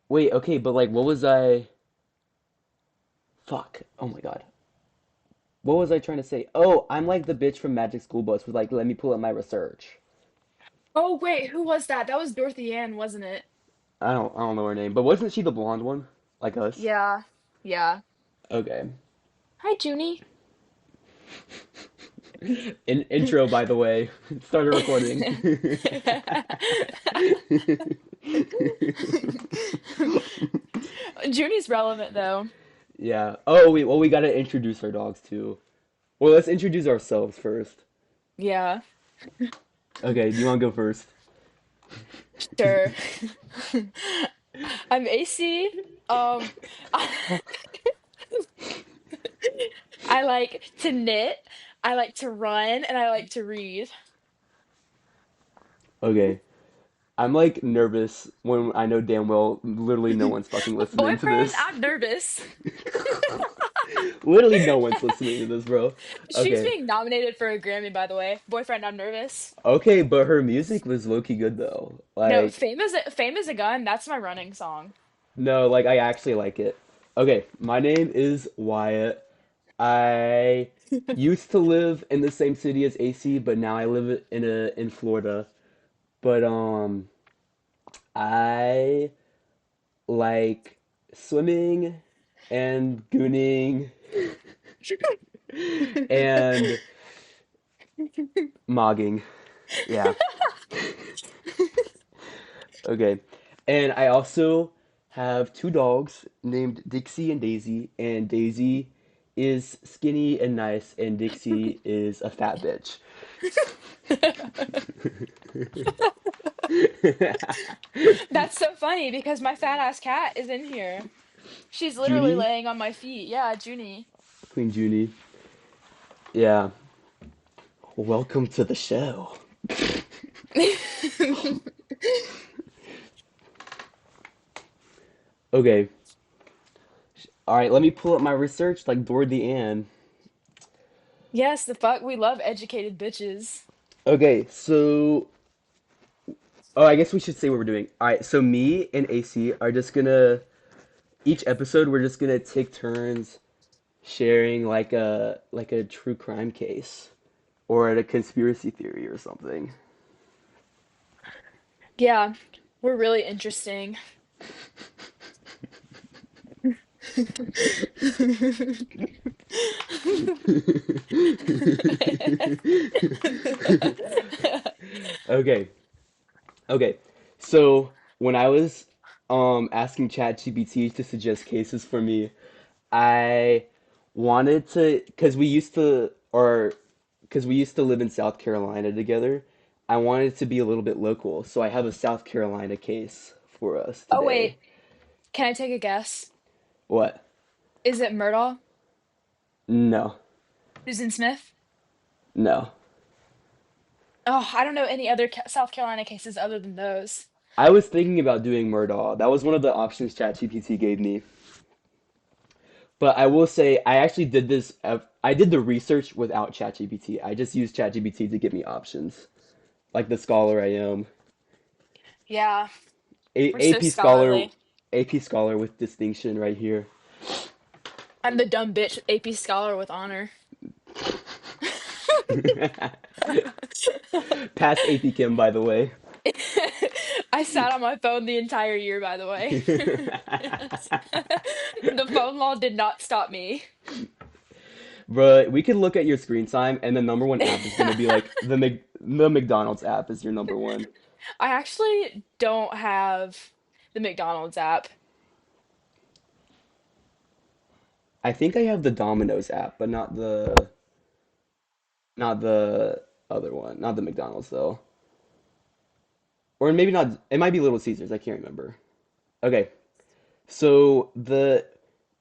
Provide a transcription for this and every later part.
Wait, okay, but like, what was I? Fuck. Oh my God. What was I trying to say? Oh, I'm like the bitch from Magic School Bus with like, let me pull up my research. Oh wait, who was that? That was Dorothy Ann, wasn't it? I don't know her name, but wasn't she the blonde one? Like us? Yeah. Yeah. Okay. Hi, Junie. Intro, by the way. Started recording. Junie's relevant though. Yeah. Oh, well, we gotta introduce our dogs too. Well, let's introduce ourselves first. Yeah. Okay, do you want to go first? Sure. I'm AC. Um, I, I like to knit, I like to run, and I like to read. Okay. I'm like nervous when I know damn well literally no one's fucking listening to Boyfriend, this. I'm nervous. Literally no one's listening to this, bro. She's Okay. being nominated for a Grammy, by the way. Boyfriend, I'm nervous. Okay, but her music was low-key good though. No, Like, Fame is a Gun. That's my running song. no, like I actually like it. Okay, my name is Wyatt. I used to live in the same city as AC, but now I live in Florida. But I like swimming and gooning and mogging. Yeah. Okay. And I also have two dogs named Dixie and Daisy, and Daisy is skinny and nice, and Dixie is a fat bitch. That's so funny because my fat ass cat is in here. She's literally Junie, laying on my feet. Yeah, Junie. Queen Junie. Yeah. Welcome to the show. Okay. All right, let me pull up my research like Dorothy Ann. Yes, the fuck, we love educated bitches. Okay, so oh, I guess we should say what we're doing. All right, so me and AC are just gonna each episode we're just gonna take turns sharing like a true crime case or a conspiracy theory or something. Yeah, we're really interesting. Okay. Okay. So when I was asking ChatGPT to suggest cases for me, I wanted to because we used to live in South Carolina together. I wanted it to be a little bit local, so I have a South Carolina case for us Oh today. wait, can I take a guess? What? Is it Murdaugh? No. Susan Smith? No. Oh, I don't know any other South Carolina cases other than those. I was thinking about doing Murdaugh. That was one of the options ChatGPT gave me. But I will say I actually did this. I did the research without ChatGPT. I just used ChatGPT to give me options, like the scholar I am. Yeah, we're so AP scholar, scholarly. AP scholar with distinction right here. I'm the dumb bitch AP scholar with honor. Past AP Kim, by the way. I sat on my phone the entire year, by the way. The phone law did not stop me. Bruh, we could look at your screen time, and the number one app is gonna be like the McDonald's app is your number one. I actually don't have the McDonald's app. I think I have the Domino's app, but not the other one, not the McDonald's though. Or maybe not. It might be Little Caesars. I can't remember. Okay, so the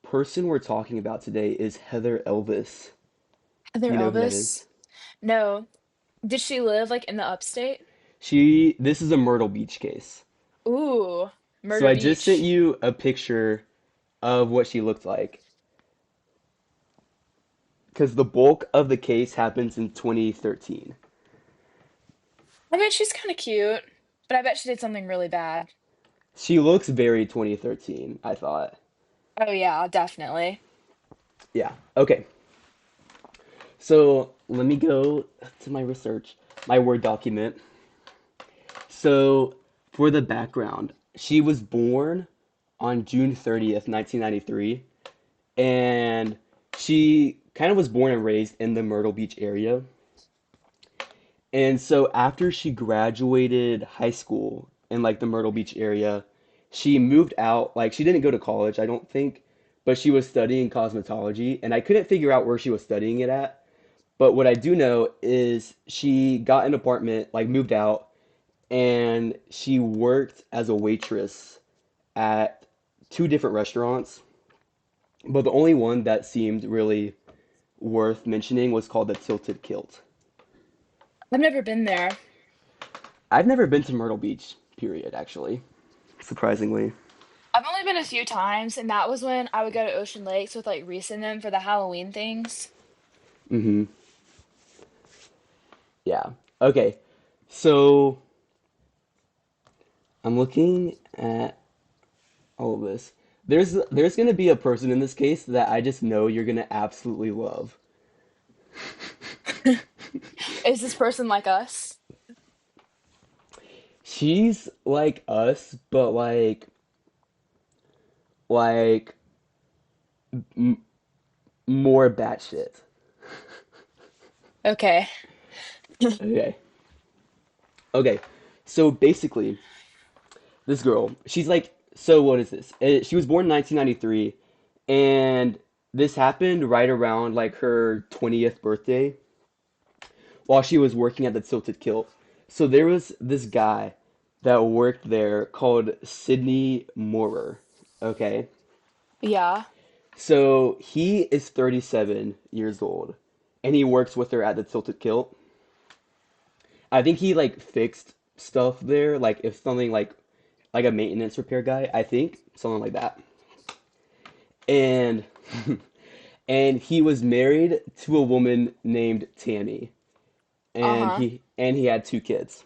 person we're talking about today is Heather Elvis. Heather Do you know who that is? Elvis? No. Did she live like in the upstate? This is a Myrtle Beach case. Ooh, So Murder I just sent Beach. you a picture of what she looked like because the bulk of the case happens in 2013. I mean, she's kind of cute, but I bet she did something really bad. She looks very 2013, I thought. Oh yeah, definitely. Yeah. Okay. So let me go to my research, my Word document. So for the background, she was born on June 30th, 1993, and she kind of was born and raised in the Myrtle Beach area. And so after she graduated high school in like the Myrtle Beach area, she moved out. Like she didn't go to college, I don't think, but she was studying cosmetology, and I couldn't figure out where she was studying it at. But what I do know is she got an apartment, like moved out, and she worked as a waitress at two different restaurants. But the only one that seemed really worth mentioning was called the Tilted Kilt. I've never been there. I've never been to Myrtle Beach, period, actually, surprisingly. I've only been a few times, and that was when I would go to Ocean Lakes with like Reese and them for the Halloween things. Mm-hmm. Yeah. Okay. So I'm looking at all of this. There's gonna be a person in this case that I just know you're gonna absolutely love. Is this person like us? She's like us, but like m more batshit. Okay. Okay. Okay. So basically, this girl, she's like, so what is this? She was born in 1993, and this happened right around like her 20th birthday while she was working at the Tilted Kilt. So there was this guy that worked there called Sidney Moorer. Okay. Yeah. So he is 37 years old and he works with her at the Tilted Kilt. I think he like fixed stuff there, like if something like a maintenance repair guy, I think, something like that. And and he was married to a woman named Tammy, and Uh-huh. he had two kids.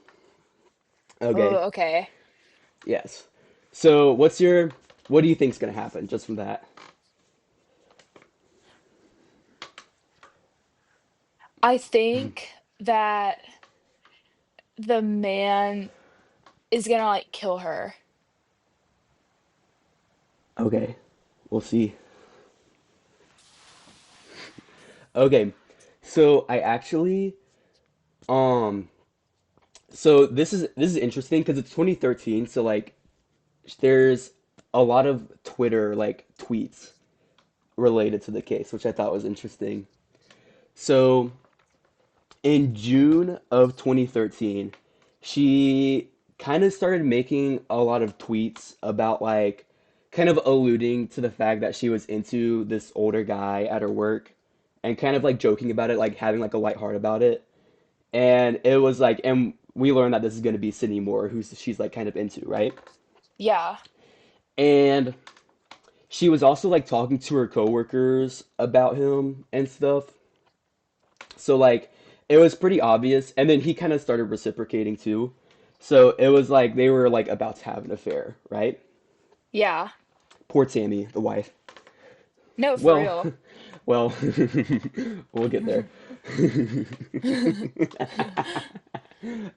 Okay. Oh, okay. Yes. So what do you think's gonna happen just from that? I think that the man is gonna like kill her. Okay. We'll see. Okay. So I actually um so this is interesting because it's 2013, so like there's a lot of Twitter like tweets related to the case, which I thought was interesting. So in June of 2013, she kind of started making a lot of tweets about like kind of alluding to the fact that she was into this older guy at her work and kind of like joking about it, like having like a light heart about it. And it was like, and we learned that this is going to be Sydney Moore, who she's like kind of into, right? Yeah. And she was also like talking to her coworkers about him and stuff. So like it was pretty obvious, and then he kind of started reciprocating too. So it was like they were like about to have an affair, right? Yeah. Poor Tammy, the wife. No, for Well, real. well, we'll get there.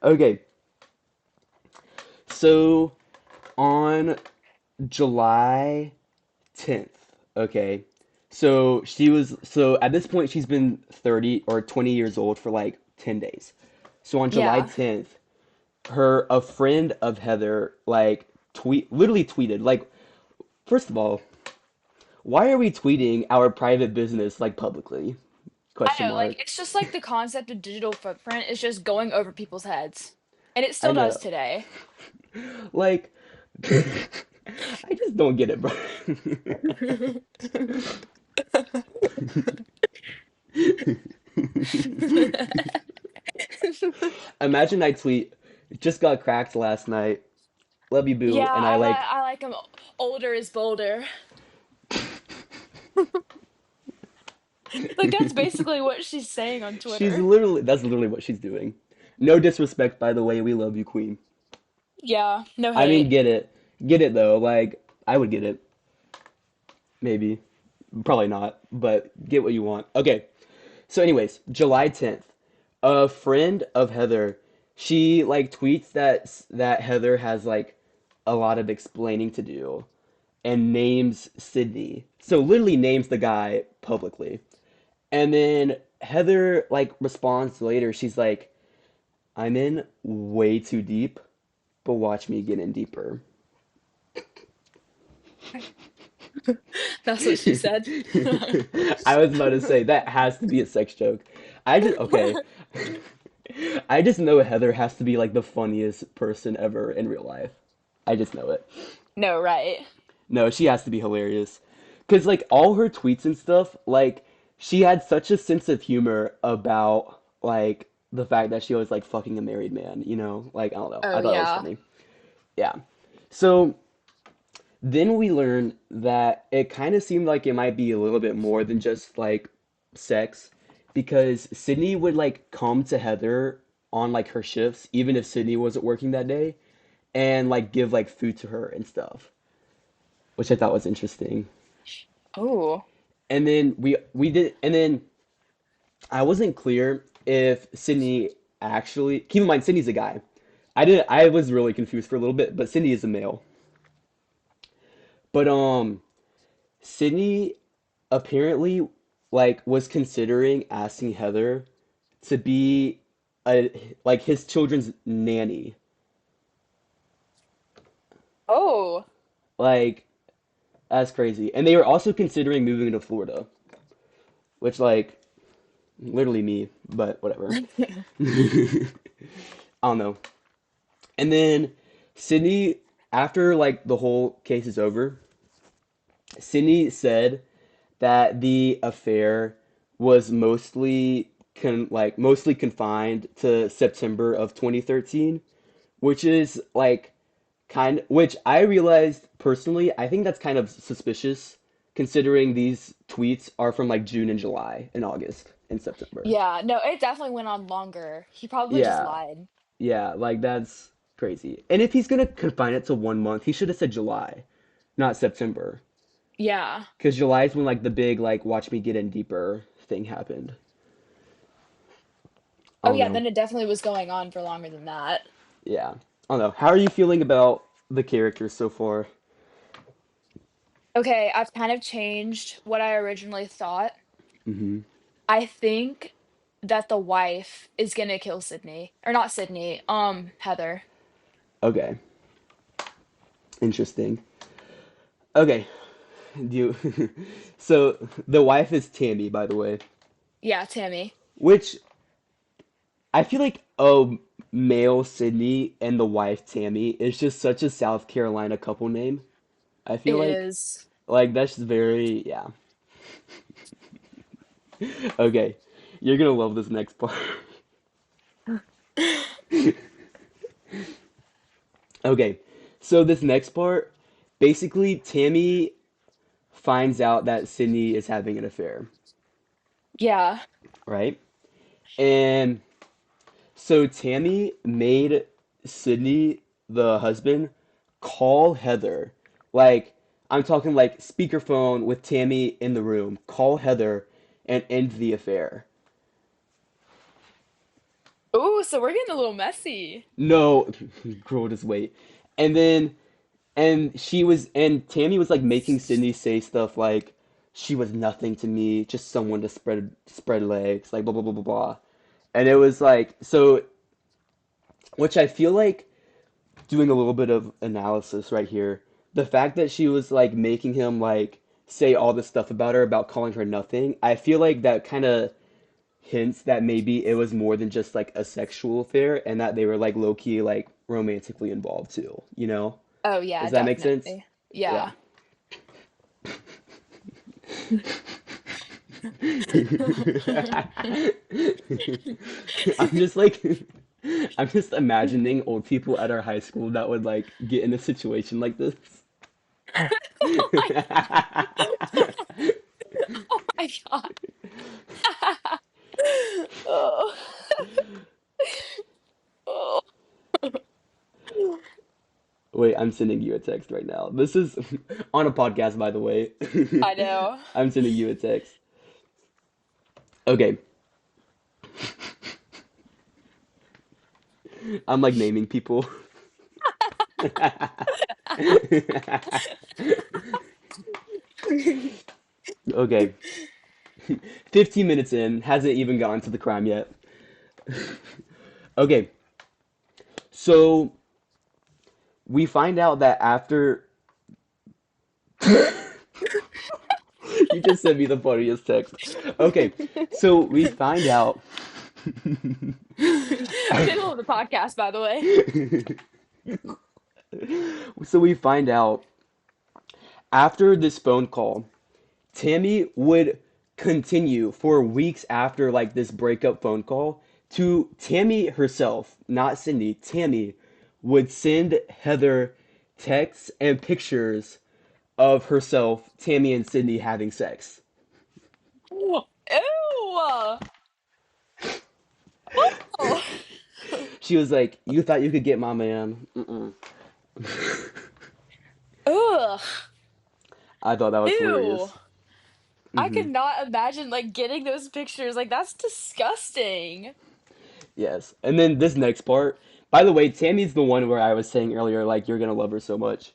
Okay, so on July 10th, okay, so at this point she's been 30 or 20 years old for like 10 days. So on July Yeah. 10th, a friend of Heather like literally tweeted like, first of all, why are we tweeting our private business like publicly? I Question know, like mark. it's just like the concept of digital footprint is just going over people's heads. And it I still does know. today. Like I just don't get it, bro. Imagine I tweet, just got cracked last night. Love you, Yeah, boo. And I like, I like him older is bolder. Like that's basically what she's saying on Twitter. that's literally what she's doing. No disrespect, by the way. We love you, Queen. Yeah, no I mean, hate. get it. Get it though. Like I would get it. Maybe. Probably not, but get what you want. Okay. So anyways, July 10th. A friend of Heather, she like tweets that Heather has like a lot of explaining to do and names Sydney. So literally names the guy publicly. And then Heather like responds later. She's like, "I'm in way too deep, but watch me get in deeper." That's what she said. I was about to say that has to be a sex joke. I just okay. I just know Heather has to be like the funniest person ever in real life. I just know it. No, right. No, she has to be hilarious. Cause like all her tweets and stuff, like she had such a sense of humor about like the fact that she was like fucking a married man, you know? Like I don't know. Oh I thought it was yeah. funny. Yeah. So then we learned that it kind of seemed like it might be a little bit more than just like sex because Sydney would like come to Heather on like her shifts, even if Sydney wasn't working that day, and like give like food to her and stuff, which I thought was interesting. Oh. And then we did, and then I wasn't clear if Sydney actually. Keep in mind, Sydney's a guy. I was really confused for a little bit, but Sydney is a male. But Sydney apparently like was considering asking Heather to be a like his children's nanny. Oh. Like that's crazy. And they were also considering moving to Florida, which like literally me, but whatever. I don't know. And then Sydney, after like the whole case is over, Sydney said that the affair was mostly confined to September of 2013, which is like which I realized personally, I think that's kind of suspicious considering these tweets are from like June and July and August and September. Yeah, no, it definitely went on longer. He probably just Yeah. lied. Yeah, like that's crazy. And if he's gonna confine it to 1 month, he should have said July, not September. Yeah. Because July is when like the big like watch me get in deeper thing happened. I Oh don't yeah, know. then it definitely was going on for longer than that. Yeah. I don't know. How are you feeling about the characters so far? Okay, I've kind of changed what I originally thought. Hmm. I think that the wife is gonna kill Sydney. Or not Sydney, Heather. Okay. Interesting. Okay. Do you so the wife is Tammy, by the way. Yeah, Tammy. Which I feel like male Sydney and the wife Tammy is just such a South Carolina couple name. I feel It like is. that's very yeah. Okay. You're gonna love this next part. Okay. So this next part, basically Tammy finds out that Sydney is having an affair, Yeah. right? And so Tammy made Sydney, the husband, call Heather. Like, I'm talking like speakerphone with Tammy in the room. Call Heather and end the affair. Oh, so we're getting a little messy. No, girl, just wait. And then, and Tammy was like making Sydney say stuff like, she was nothing to me, just someone to spread legs, like blah blah blah blah blah. And it was like, so, which I feel like doing a little bit of analysis right here. The fact that she was like making him like say all this stuff about her about calling her nothing, I feel like that kind of hints that maybe it was more than just like a sexual affair and that they were like low key like romantically involved too, you know? Oh Does yeah, that make sense? definitely. Yeah. Yeah. I'm just like I'm just imagining old people at our high school that would like get in a situation like this. Oh my, oh my God. Oh. Oh. Wait, I'm sending you a text right now. This is on a podcast, by the way. I know. I'm sending you a text. Okay, I'm like naming people. Okay, 15 minutes in, hasn't even gotten to the crime yet. Okay, so we find out that after you just sent me the funniest text. Okay, so we find out. Middle of the podcast, by the way. So we find out after this phone call, Tammy would continue for weeks after like this breakup phone call to Tammy herself, not Cindy. Tammy would send Heather texts and pictures of herself, Tammy and Sydney having sex. Ew. Oh. She was like, "You thought you could get my man." Mm-mm. Ugh. I thought that was Ew. hilarious. I Hmm. could not imagine like getting those pictures. Like that's disgusting. Yes. And then this next part, by the way, Tammy's the one where I was saying earlier, like, you're gonna love her so much.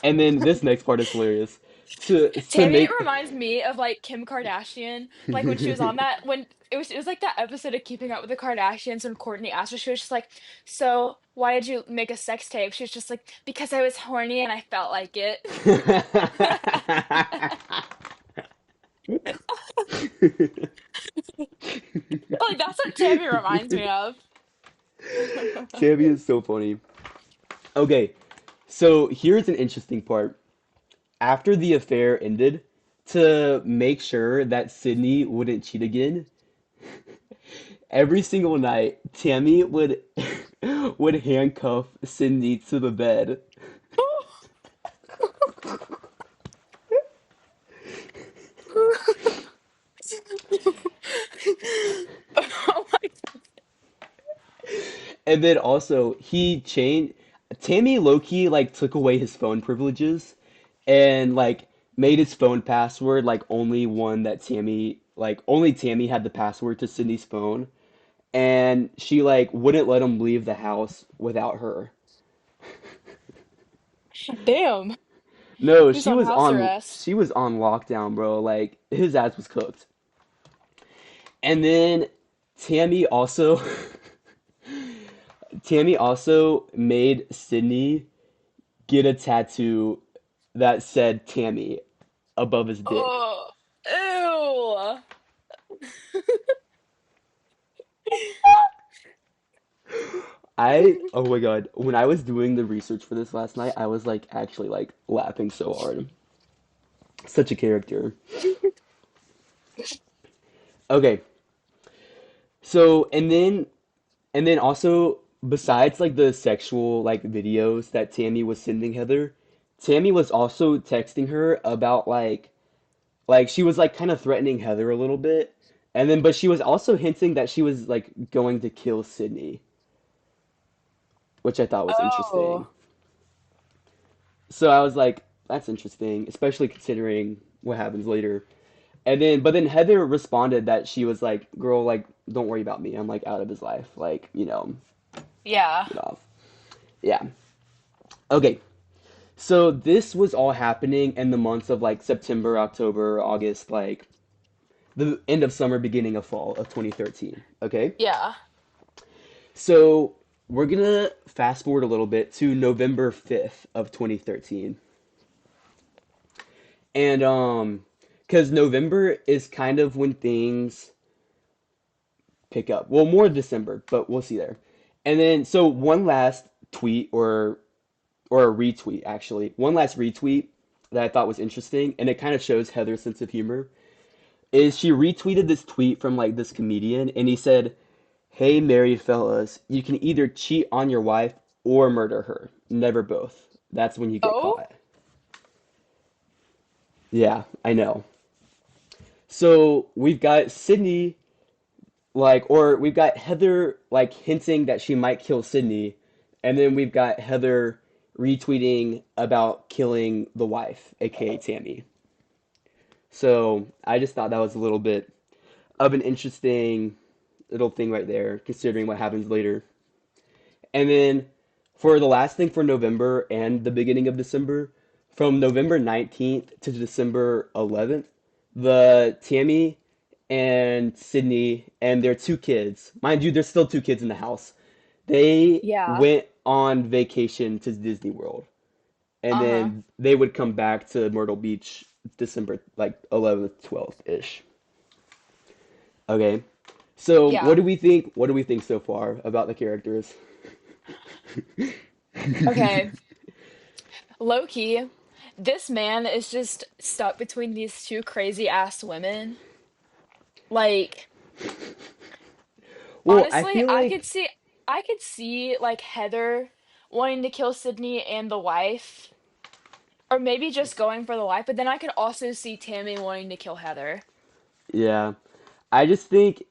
And then this next part is hilarious. To Tammy make reminds me of like Kim Kardashian, like when she was on that when it was like that episode of Keeping Up with the Kardashians when Courtney asked her, she was just like, "So why did you make a sex tape?" She was just like, "Because I was horny and I felt like it." Like that's what Tammy reminds me of. Tammy is so funny. Okay, so here's an interesting part. After the affair ended, to make sure that Sydney wouldn't cheat again, every single night, Tammy would would handcuff Sydney to the bed. Oh my And then also he changed Tammy low-key like took away his phone privileges and like made his phone password like only one that Tammy like only Tammy had the password to Sydney's phone and she like wouldn't let him leave the house without her. damn. No, He's on house arrest. she was on lockdown, bro. Like his ass was cooked. And then Tammy also Tammy also made Sydney get a tattoo that said Tammy above his dick. Oh, ew. Oh my God, when I was doing the research for this last night, I was like actually like laughing so hard. Such a character. Okay, so and then also besides like the sexual like videos that Tammy was sending Heather, Tammy was also texting her about like she was like kind of threatening Heather a little bit. And then but she was also hinting that she was like going to kill Sydney, which I thought was interesting. Oh, So I was like, that's interesting, especially considering what happens later. And then, but then Heather responded that she was like, girl, like, don't worry about me. I'm like out of his life. Like, yeah. get off. Yeah. Okay. So this was all happening in the months of like September, October, August, like the end of summer, beginning of fall of 2013. Okay. Yeah. So we're gonna fast forward a little bit to November 5th of 2013. And because November is kind of when things pick up. Well, more December, but we'll see there. And then so one last tweet or a retweet actually. One last retweet that I thought was interesting and it kind of shows Heather's sense of humor is she retweeted this tweet from like this comedian and he said, "Hey married fellas, you can either cheat on your wife or murder her. Never both. That's when you get Oh, caught." Yeah, I know. So we've got Sydney like we've got Heather like hinting that she might kill Sydney, and then we've got Heather retweeting about killing the wife, aka Tammy. So I just thought that was a little bit of an interesting little thing right there, considering what happens later. And then for the last thing for November and the beginning of December, from November 19th to December 11th, the Tammy and Sydney and their two kids, mind you, there's still two kids in the house, they Yeah. went on vacation to Disney World. And Uh-huh. then they would come back to Myrtle Beach December like 11th, 12th ish. Okay. So what Yeah. do we think? What do we think so far about the characters? Okay. Low key, this man is just stuck between these two crazy ass women. Like, Well, I honestly, feel like I could see like Heather wanting to kill Sydney and the wife, or maybe just going for the wife, but then I could also see Tammy wanting to kill Heather. yeah. I just think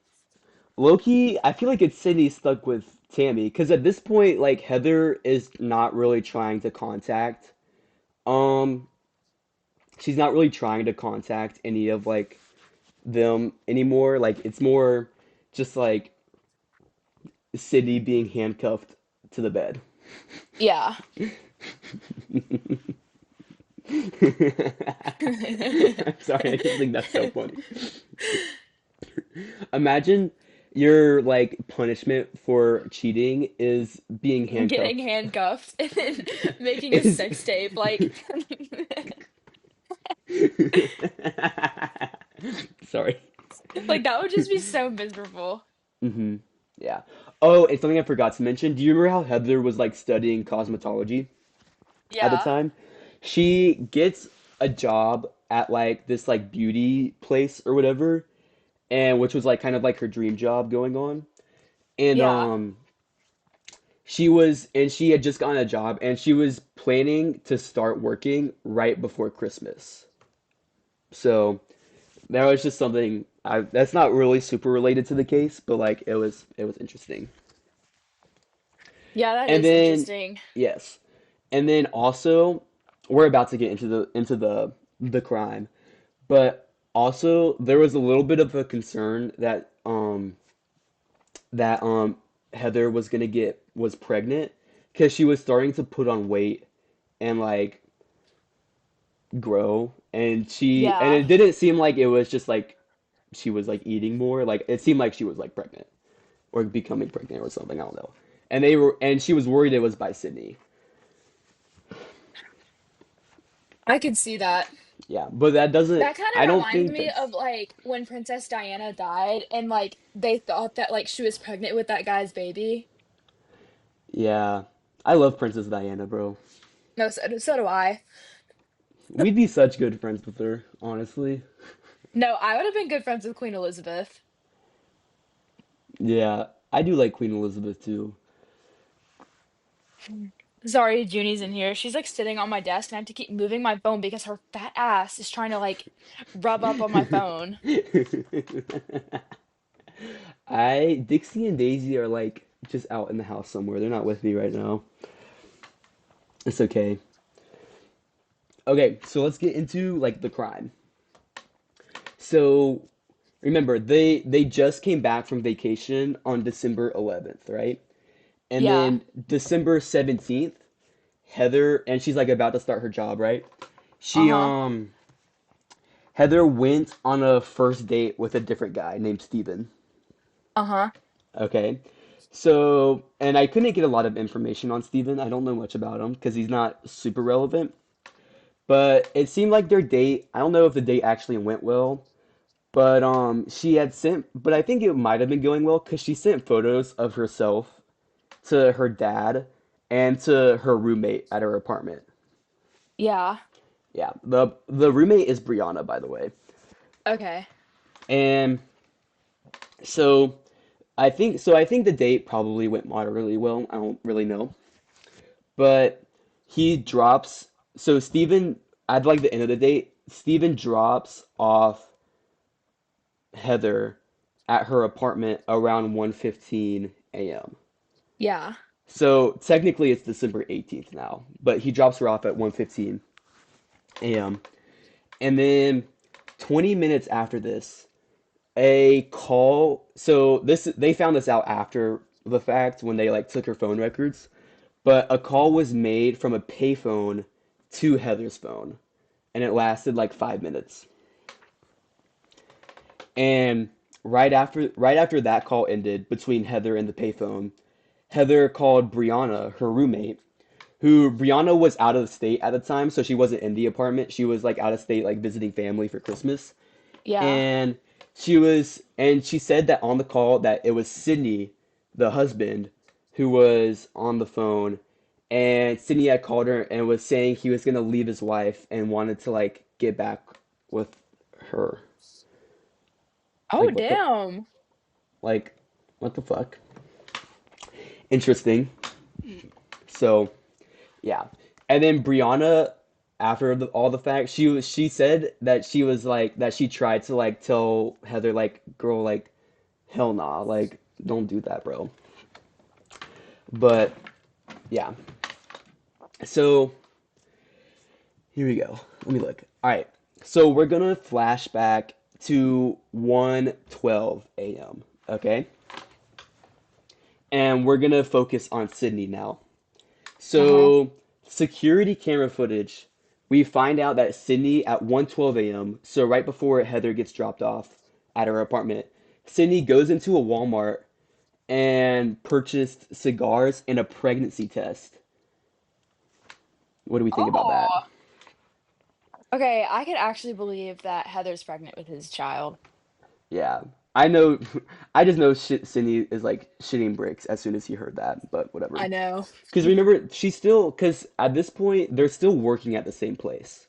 Loki, I feel like it's Sydney stuck with Tammy because at this point like Heather is not really trying to contact um she's not really trying to contact any of like them anymore. Like it's more just like Sydney being handcuffed to the bed. Yeah. I'm sorry, I just think that's so funny. Imagine your like punishment for cheating is being Getting handcuffed. handcuffed and then making a Is sex tape, like sorry. like that would just be so miserable. Hmm. Yeah. Oh, and something I forgot to mention. Do you remember how Heather was like studying cosmetology at the Yeah. time? She gets a job at like this like beauty place or whatever, and which was like kind of like her dream job going on. And Yeah. she had just gotten a job and she was planning to start working right before Christmas. So that was just something that's not really super related to the case, but like it was interesting. Yeah, that And is then interesting. yes. And then also we're about to get into the crime, but also there was a little bit of a concern that Heather was pregnant because she was starting to put on weight and like grow and Yeah. it didn't seem like it was just like she was like eating more, like it seemed like she was like pregnant or becoming pregnant or something, I don't know. And she was worried it was by Sydney. I could see that. Yeah, but that doesn't, That kind I of don't reminds think me of that's, like when Princess Diana died and like they thought that like she was pregnant with that guy's baby. yeah. I love Princess Diana, bro. No, so do I. We'd be such good friends with her, honestly. No, I would have been good friends with Queen Elizabeth. Yeah, I do like Queen Elizabeth too. Sorry, Junie's in here. She's like sitting on my desk and I have to keep moving my phone because her fat ass is trying to like rub up on my phone. Dixie and Daisy are like just out in the house somewhere. They're not with me right now. It's okay. Okay, so let's get into like the crime. So remember, they just came back from vacation on December 11th, right? And Yeah. then December 17th, Heather, and she's like about to start her job, right? She Uh-huh. Heather went on a first date with a different guy named Steven. Uh-huh. Okay. So, and I couldn't get a lot of information on Steven. I don't know much about him because he's not super relevant. But it seemed like their date, I don't know if the date actually went well, but she had sent, but I think it might have been going well because she sent photos of herself to her dad and to her roommate at her apartment. Yeah. Yeah, the roommate is Brianna, by the way. Okay. And so I think the date probably went moderately well. I don't really know. But he drops so Steven I'd like the end of the date. Steven drops off Heather at her apartment around 1:15 a.m. Yeah. So technically it's December 18th now, but he drops her off at 1:15 a.m. And then 20 minutes after this, a call. So this they found this out after the fact when they like took her phone records, but a call was made from a payphone to Heather's phone, and it lasted like 5 minutes. And right after that call ended between Heather and the payphone, Heather called Brianna, her roommate, who Brianna was out of the state at the time, so she wasn't in the apartment. She was like out of state, like visiting family for Christmas. Yeah. And she said that on the call that it was Sydney, the husband, who was on the phone. And Sydney had called her and was saying he was gonna leave his wife and wanted to like get back with her. Oh, Like what the damn. like what the fuck? Interesting. So yeah. And then Brianna, after all the facts, she said that she was like that she tried to like tell Heather like, girl, like hell nah, like don't do that, bro. But yeah. So here we go. Let me look. All right. So we're gonna flash back to 1:12 a.m. Okay? And we're gonna focus on Sydney now. Uh-huh. So security camera footage, we find out that Sydney at 1:12 a.m., so right before Heather gets dropped off at her apartment, Sydney goes into a Walmart and purchased cigars and a pregnancy test. What do we think about that? Oh. Okay, I could actually believe that Heather's pregnant with his child. Yeah. I know, I just know Sydney is like shitting bricks as soon as he heard that, but whatever. I know. Because remember, because at this point, they're still working at the same place.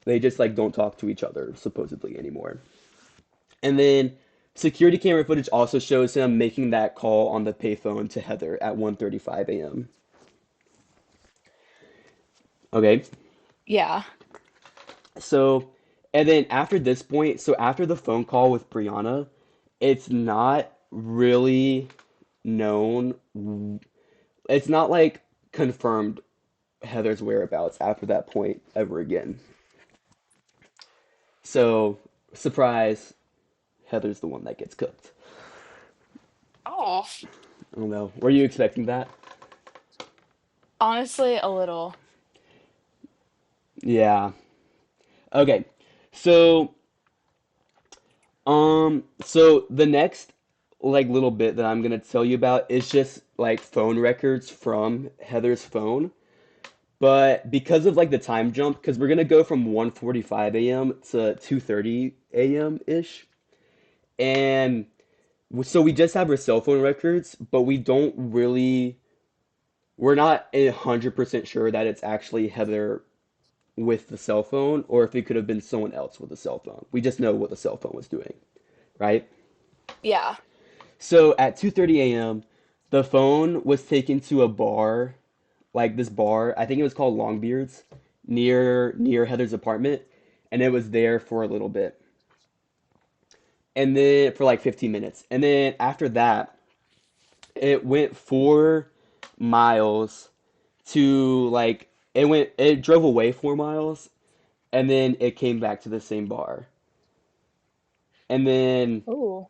They just like don't talk to each other supposedly anymore. And then security camera footage also shows him making that call on the payphone to Heather at 1:35 a.m. Okay? Yeah. So, and then after this point, so after the phone call with Brianna, it's not really known. It's not like confirmed Heather's whereabouts after that point ever again. So, surprise, Heather's the one that gets cooked. Oh. I don't know. Were you expecting that? Honestly, a little. Yeah. Okay. So, so the next like little bit that I'm gonna tell you about is just like phone records from Heather's phone. But because of like the time jump, because we're gonna go from 1:45 a.m. to 2:30 a.m. ish, and so we just have her cell phone records, but we're not 100% sure that it's actually Heather with the cell phone or if it could have been someone else with a cell phone. We just know what the cell phone was doing, right? Yeah. So at 2:30 a.m., the phone was taken to a bar, like this bar, I think it was called Longbeards, near Heather's apartment, and it was there for a little bit. And then for like 15 minutes. And then after that, it went 4 miles to like it drove away 4 miles and then it came back to the same bar. And then Oh.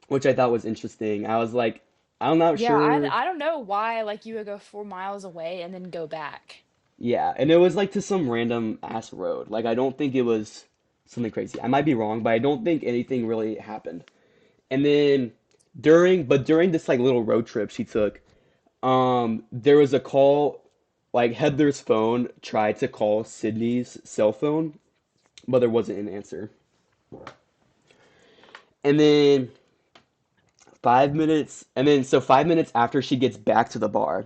which I thought was interesting. I was like, I'm not Yeah, sure. I don't know why like you would go 4 miles away and then go back. Yeah, and it was like to some random ass road. Like I don't think it was something crazy. I might be wrong, but I don't think anything really happened. And then during this like little road trip she took, there was a call, like Heather's phone tried to call Sydney's cell phone, but there wasn't an answer. And then 5 minutes, and then so 5 minutes after she gets back to the bar,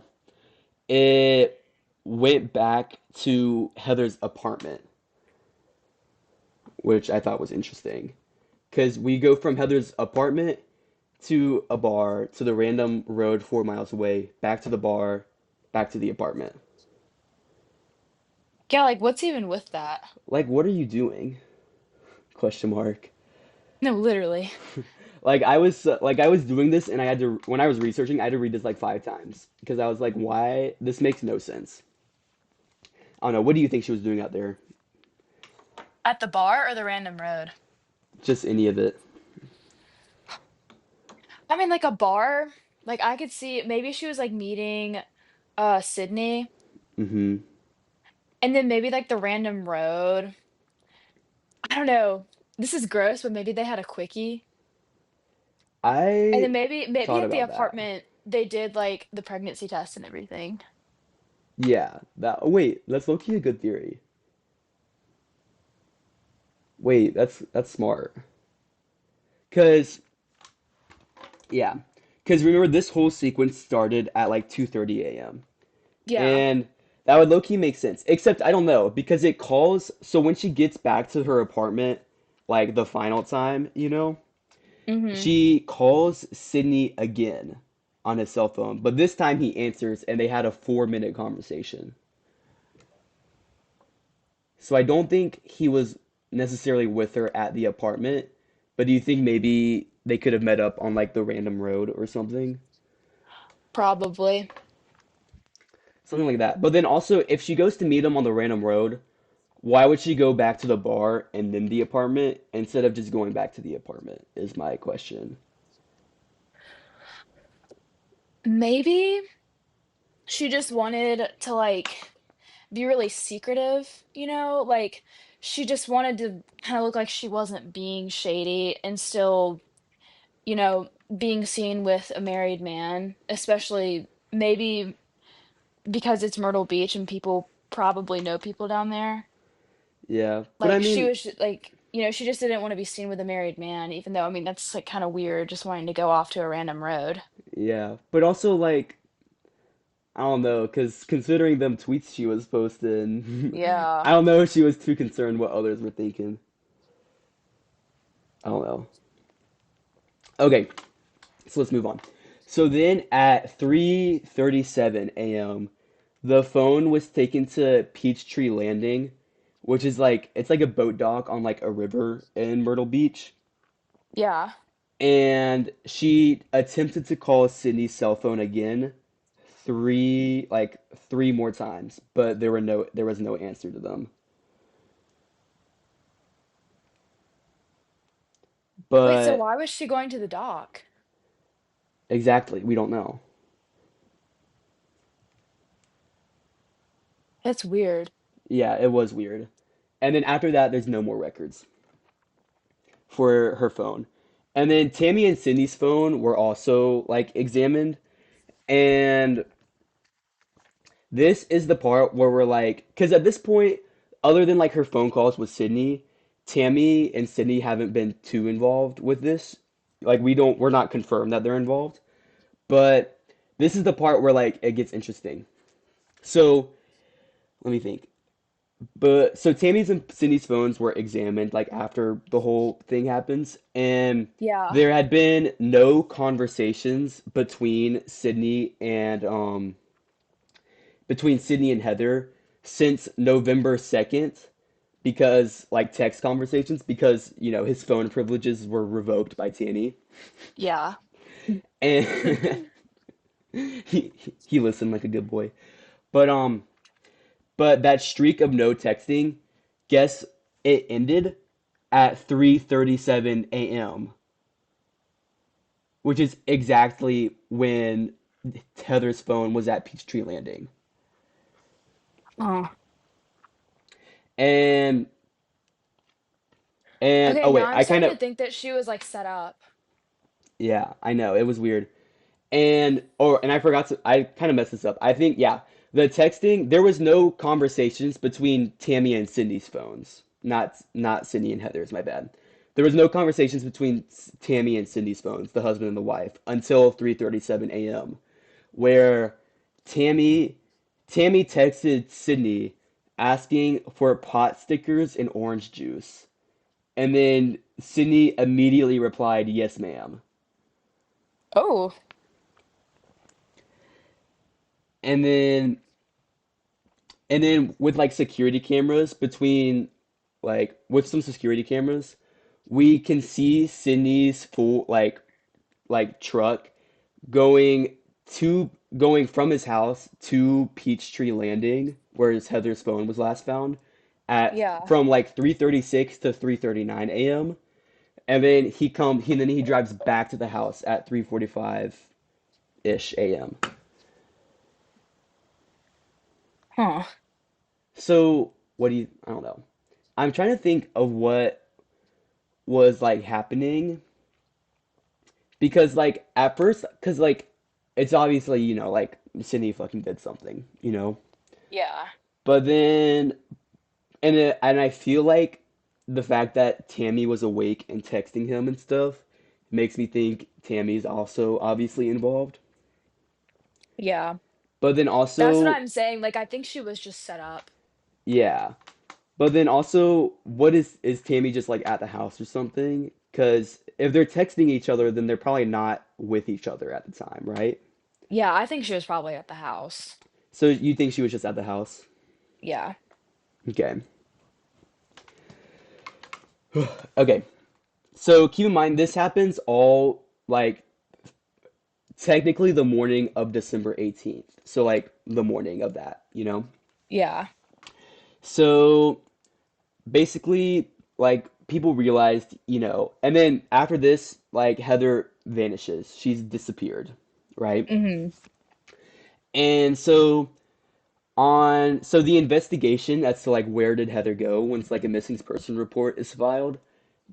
it went back to Heather's apartment, which I thought was interesting. Because we go from Heather's apartment to a bar to the random road 4 miles away, back to the bar, back to the apartment. Yeah, like what's even with that? Like, what are you doing? Question mark. No, literally. like I was doing this and I had to when I was researching, I had to read this like 5 times because I was like, why? This makes no sense. I don't know. What do you think she was doing out there? At the bar or the random road? Just any of it. I mean, like a bar, like I could see maybe she was like meeting Sydney, Hmm. and then maybe like the random road. I don't know. This is gross, but maybe they had a quickie. And I then maybe thought at the about that. apartment they did like the pregnancy test and everything. Yeah, that. Oh, wait, that's low key a good theory. Wait, that's smart. Cause yeah, cause remember this whole sequence started at like 2:30 a.m. Yeah. and that would low key make sense. Except I don't know because it calls. So when she gets back to her apartment, like the final time, Mm-hmm. she calls Sydney again on his cell phone, but this time he answers and they had a 4-minute conversation. So I don't think he was necessarily with her at the apartment, but do you think maybe they could have met up on like the random road or something? Probably. Something like that. But then also, if she goes to meet him on the random road, why would she go back to the bar and then the apartment instead of just going back to the apartment? Is my question. Maybe she just wanted to like be really secretive, Like she just wanted to kind of look like she wasn't being shady and still, being seen with a married man, especially maybe because it's Myrtle Beach and people probably know people down there. Yeah, but I Like she mean, was like, she just didn't want to be seen with a married man, even though I mean that's like kind of weird just wanting to go off to a random road. yeah, but also like I don't know, because considering them tweets she was posting, Yeah. I don't know if she was too concerned what others were thinking. I don't know. Okay, so let's move on. So then at 3:37 a.m., the phone was taken to Peachtree Landing, which is like it's like a boat dock on like a river in Myrtle Beach. Yeah. And she attempted to call Sydney's cell phone again three more times, but there was no answer to them. Wait, so But why was she going to the dock? exactly, we don't know. That's weird. Yeah, it was weird. And then after that, there's no more records for her phone. And then Tammy and Sydney's phone were also like examined. And this is the part where we're like, because at this point, other than like her phone calls with Sydney, Tammy and Sydney haven't been too involved with this. Like we're not confirmed that they're involved. But this is the part where like it gets interesting. So let me think. But so Tammy's and Sydney's phones were examined like after the whole thing happens, and Yeah. there had been no conversations between Sydney and Heather since November 2nd because like text conversations because his phone privileges were revoked by Tammy Yeah. and he listened like a good boy. But that streak of no texting, guess it ended at 3:37 a.m., which is exactly when Heather's phone was at Peachtree Landing. Oh. And Okay, oh now wait, I'm I kind starting to of think that she was like set up. yeah, I know it was weird. And I forgot to I kind of messed this up. I think yeah, the texting there was no conversations between Tammy and Cindy's phones. Not Cindy and Heather's, my bad. There was no conversations between Tammy and Cindy's phones, the husband and the wife, until 3:37 a.m. where Tammy Tammy texted Sydney asking for pot stickers and orange juice. And then Sydney immediately replied, "Yes, ma'am." Oh. And then and then with like security cameras between like with some security cameras we can see Sydney's full like truck going going from his house to Peachtree Landing, where his Heather's phone was last found, at Yeah. from like 3:36 to 3:39 a.m. And then he drives back to the house at 3:45 ish a.m. Huh. So what do you? I don't know. I'm trying to think of what was like happening because like at first, because like it's obviously like Sydney fucking did something. Yeah. But then and I feel like the fact that Tammy was awake and texting him and stuff makes me think Tammy's also obviously involved. Yeah. But then That's what also, I'm saying. Like, I think she was just set up. yeah. But then also, what is Tammy just like at the house or something? Because if they're texting each other, then they're probably not with each other at the time, right? Yeah, I think she was probably at the house. So you think she was just at the house? Yeah. Okay. Okay. So keep in mind this happens all like technically the morning of December 18th. So like the morning of that. Yeah. So basically like people realized, and then after this like Heather vanishes. She's disappeared, right? Mm-hmm. And so the investigation as to like where did Heather go once like a missing person report is filed,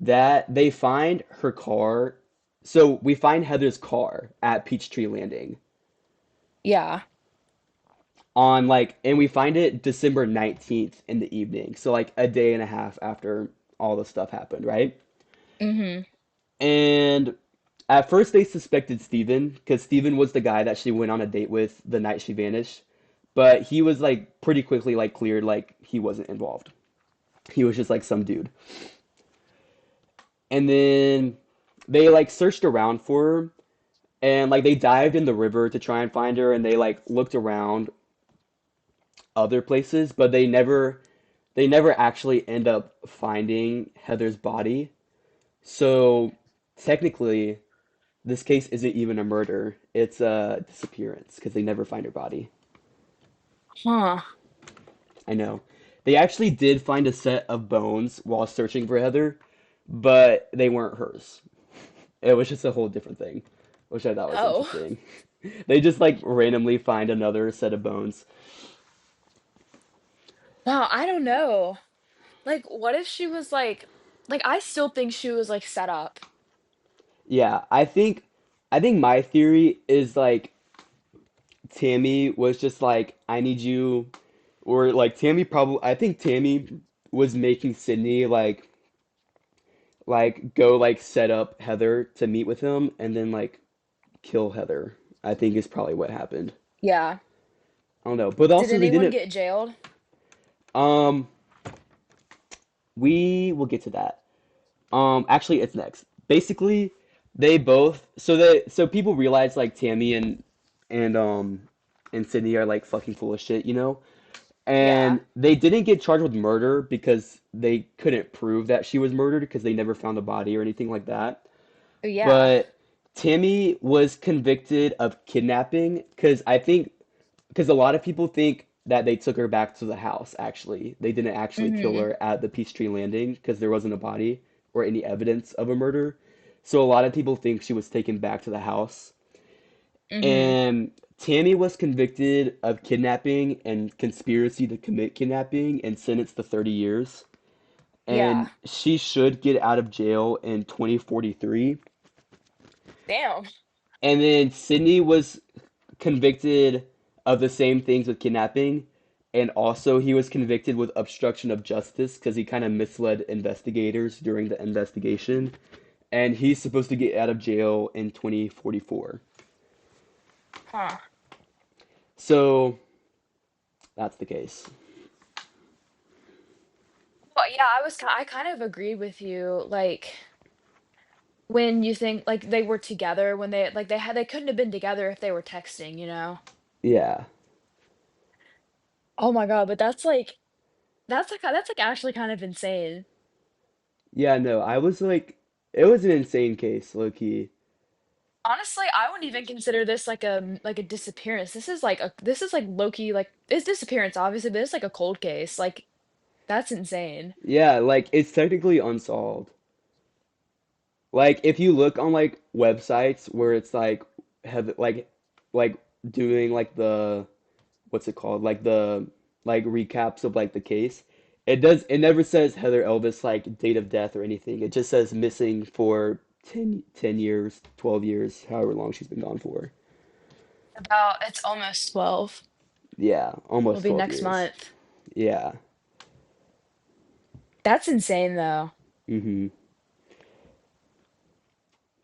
that they find her car. So we find Heather's car at Peachtree Landing Yeah. on like and we find it December 19th in the evening. So like a day and a half after all the stuff happened, right? Mm-hmm. And at first they suspected Steven because Steven was the guy that she went on a date with the night she vanished. But he was like pretty quickly like cleared like he wasn't involved. He was just like some dude. And then they like searched around for her and like they dived in the river to try and find her and they like looked around other places, but they never actually end up finding Heather's body. So technically this case isn't even a murder. It's a disappearance because they never find her body. Huh. I know. They actually did find a set of bones while searching for Heather, but they weren't hers. It was just a whole different thing, which I thought was Oh. interesting. They just like randomly find another set of bones. Wow, I don't know. Like, what if she was like I still think she was like set up. Yeah, I think my theory is like Tammy was just like, I need you, or like Tammy probably, I think Tammy was making Sydney like go like set up Heather to meet with him and then like kill Heather. I think is probably what happened. Yeah. I don't know, but Did also they anyone didn't. get jailed? Um, we will get to that. Actually, it's next. Basically, they both so people realize like Tammy and Sydney are like fucking full of shit. Yeah. And they didn't get charged with murder because they couldn't prove that she was murdered because they never found a body or anything like that. Yeah. But Tammy was convicted of kidnapping because a lot of people think that they took her back to the house, actually. They didn't actually kill Mm-hmm. her at the Peachtree Landing because there wasn't a body or any evidence of a murder. So a lot of people think she was taken back to the house. Mm-hmm. And Tammy was convicted of kidnapping and conspiracy to commit kidnapping and sentenced to 30 years. Yeah. And she should get out of jail in 2043. Damn. And then Sydney was convicted of the same things with kidnapping, and also he was convicted with obstruction of justice because he kind of misled investigators during the investigation, and he's supposed to get out of jail in 2044. Huh. So that's the case. Well, yeah, I kind of agree with you. Like when you think like they were together when they couldn't have been together if they were texting, you know? Yeah. Oh my God, but that's like actually kind of insane. Yeah, no, I was like, it was an insane case, low key. Honestly, I wouldn't even consider this like a disappearance. This is like low-key like it's disappearance obviously, but it's like a cold case. Like that's insane. Yeah, like it's technically unsolved. Like if you look on like websites where it's like have like doing like the what's it called? Like the like recaps of like the case. It never says Heather Elvis like date of death or anything. It just says missing for 10 years, 12 years, however long she's been gone for. About it's almost 12. Yeah, Will almost be 12 next years. month. Yeah. That's insane though. hmm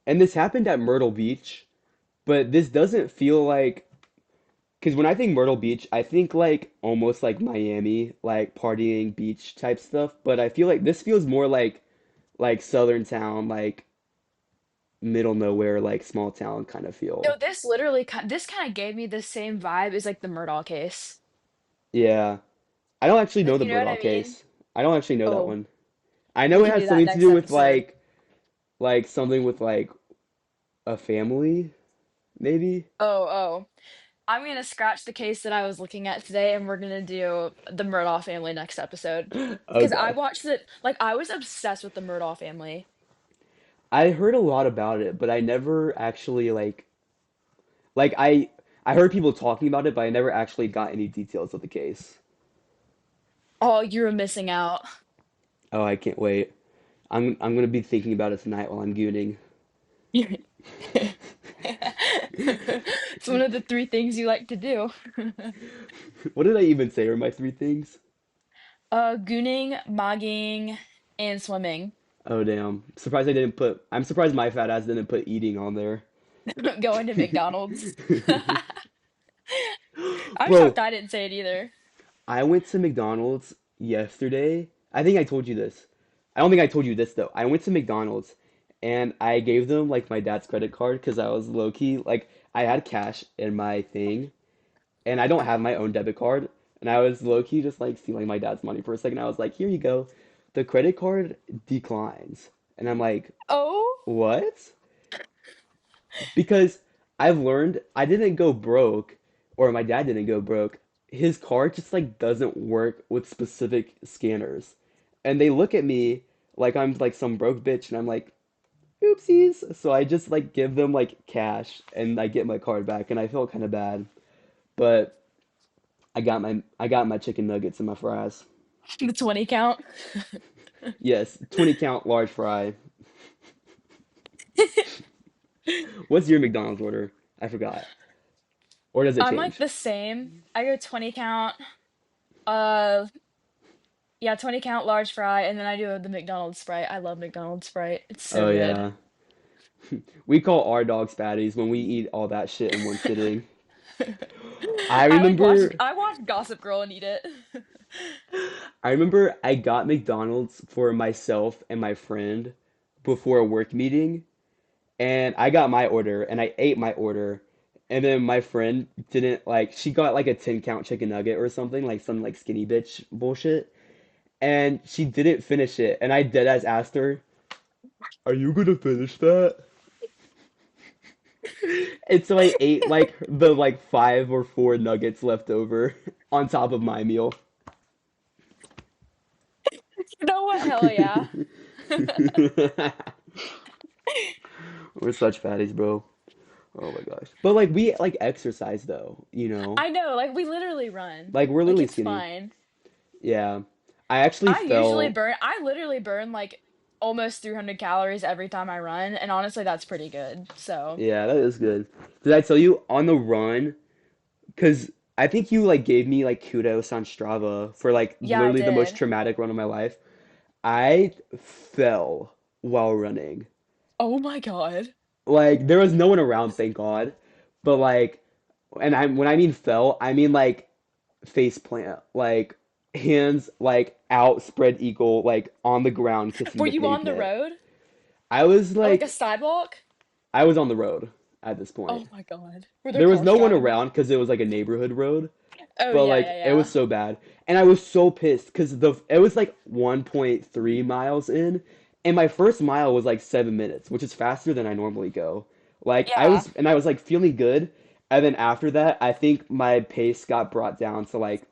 And this happened at Myrtle Beach, but this doesn't feel like because when I think Myrtle Beach, I think like almost like Miami, like partying beach type stuff, but I feel like this feels more like southern town, like middle nowhere, like small town kind of feel. No, this kind of gave me the same vibe as like the Murdaugh case. Yeah. I don't actually know Like the you know what Murdoch I mean? case. I don't actually know that Oh, one. I we know it can has do that something to next do with episode. like something with like a family, maybe. Oh. I'm gonna scratch the case that I was looking at today, and we're gonna do the Murdaugh family next episode. Because I Okay. watched it, like I was obsessed with the Murdaugh family. I heard a lot about it, but I never actually like I heard people talking about it, but I never actually got any details of the case. Oh, you were missing out. Oh, I can't wait. I'm gonna be thinking about it tonight while I'm gooning. It's one of the three things you like to do. What did I even say are my three things? Gooning, mogging, and swimming. Oh damn. Surprised I didn't put I'm surprised my fat ass didn't put eating on there. Going to McDonald's. I'm shocked Bro, I didn't say it either. I went to McDonald's yesterday. I think I told you this. I don't think I told you this though. I went to McDonald's and I gave them like my dad's credit card because I was low key like I had cash in my thing and I don't have my own debit card and I was low key just like stealing my dad's money for a second. I was like, "Here you go. The credit card declines." And I'm like, Oh, "What?" Because I've learned I didn't go broke, or my dad didn't go broke. His card just like doesn't work with specific scanners. And they look at me like I'm like some broke bitch, and I'm like, oopsies. So I just like give them like cash and I get my card back, and I feel kind of bad. But I got my chicken nuggets and my fries. the 20 count. Yes, 20 count large fry. What's your McDonald's order? I forgot. Or does it I'm like change? the same. I go 20 count. Uh, yeah, 20 count large fry, and then I do the McDonald's Sprite. I love McDonald's Sprite. It's Oh so good. yeah. We call our dogs fatties when we eat all that shit in one sitting. I remember I watch Gossip Girl and eat it. I remember I got McDonald's for myself and my friend before a work meeting and I got my order and I ate my order and then my friend didn't like she got like a 10 count chicken nugget or something like some like skinny bitch bullshit and she didn't finish it and I deadass asked her, "Are you gonna finish that?" And so I ate like the like five or four nuggets left over on top of my meal. You know what? Hell yeah. We're such fatties, bro. Oh my gosh. But like we like exercise though, I know, like we literally run. Like we're Like literally it's skinny. fine. Yeah. I actually fell. I literally burn like almost 300 calories every time I run, and honestly, that's pretty good. So, Yeah, that is good. Did I tell you on the run? Because I think you like gave me like kudos on Strava for like yeah, I literally the most did. traumatic run of my life. I fell while running. Oh my God. Like there was no one around, thank God. But like, and I when I mean fell, I mean like face plant, like hands like out, spread eagle, like on the ground, kissing Were the you on the pavement. road? I was Or like a like, sidewalk? I was on the road at this point. Oh my God. Were there There was cars no one driving by? around because it was like a neighborhood road, Oh but yeah, like yeah, it was yeah. so bad, and I was so pissed because the it was like 1.3 miles in, and my first mile was like 7 minutes, which is faster than I normally go. Like Yeah. I was like feeling good, and then after that, I think my pace got brought down to like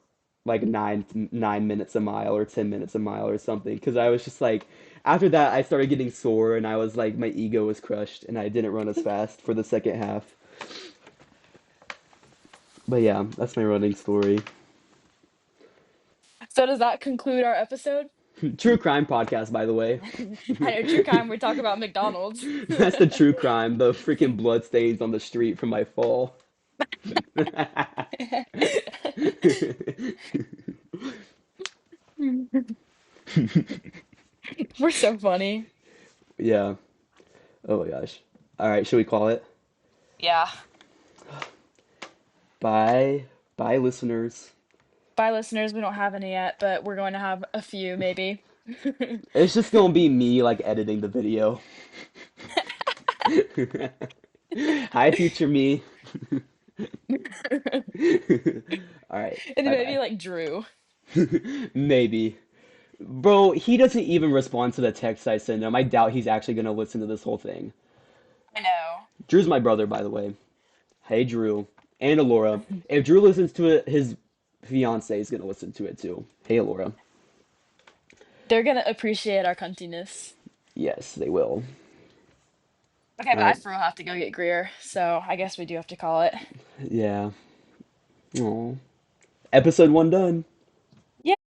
9 minutes a mile or 10 minutes a mile or something. Because I was just like, after that, I started getting sore, and I was like, my ego was crushed, and I didn't run as fast for the second half. But yeah, that's my running story. So does that conclude our episode? True crime podcast, by the way. I know true crime, we talk about McDonald's. That's the true crime, the freaking blood stains on the street from my fall. We're so funny. Yeah. Oh my gosh. All right, should we call it? Yeah. Bye. Bye, listeners. Bye, listeners. We don't have any yet, but we're going to have a few maybe. It's just gonna be me like editing the video. Hi, future me. All right. And Bye maybe bye. like Drew. Maybe. Bro, he doesn't even respond to the text I send him. I doubt he's actually gonna listen to this whole thing. I know. Drew's my brother, by the way. Hey, Drew. And Alora. If Drew listens to it, his fiance is gonna listen to it too. Hey, Alora. They're gonna appreciate our cuntiness. Yes, they will. Okay, All but I right. for real have to go get Greer, so I guess we do have to call it. Yeah. Aw. Episode 1 done.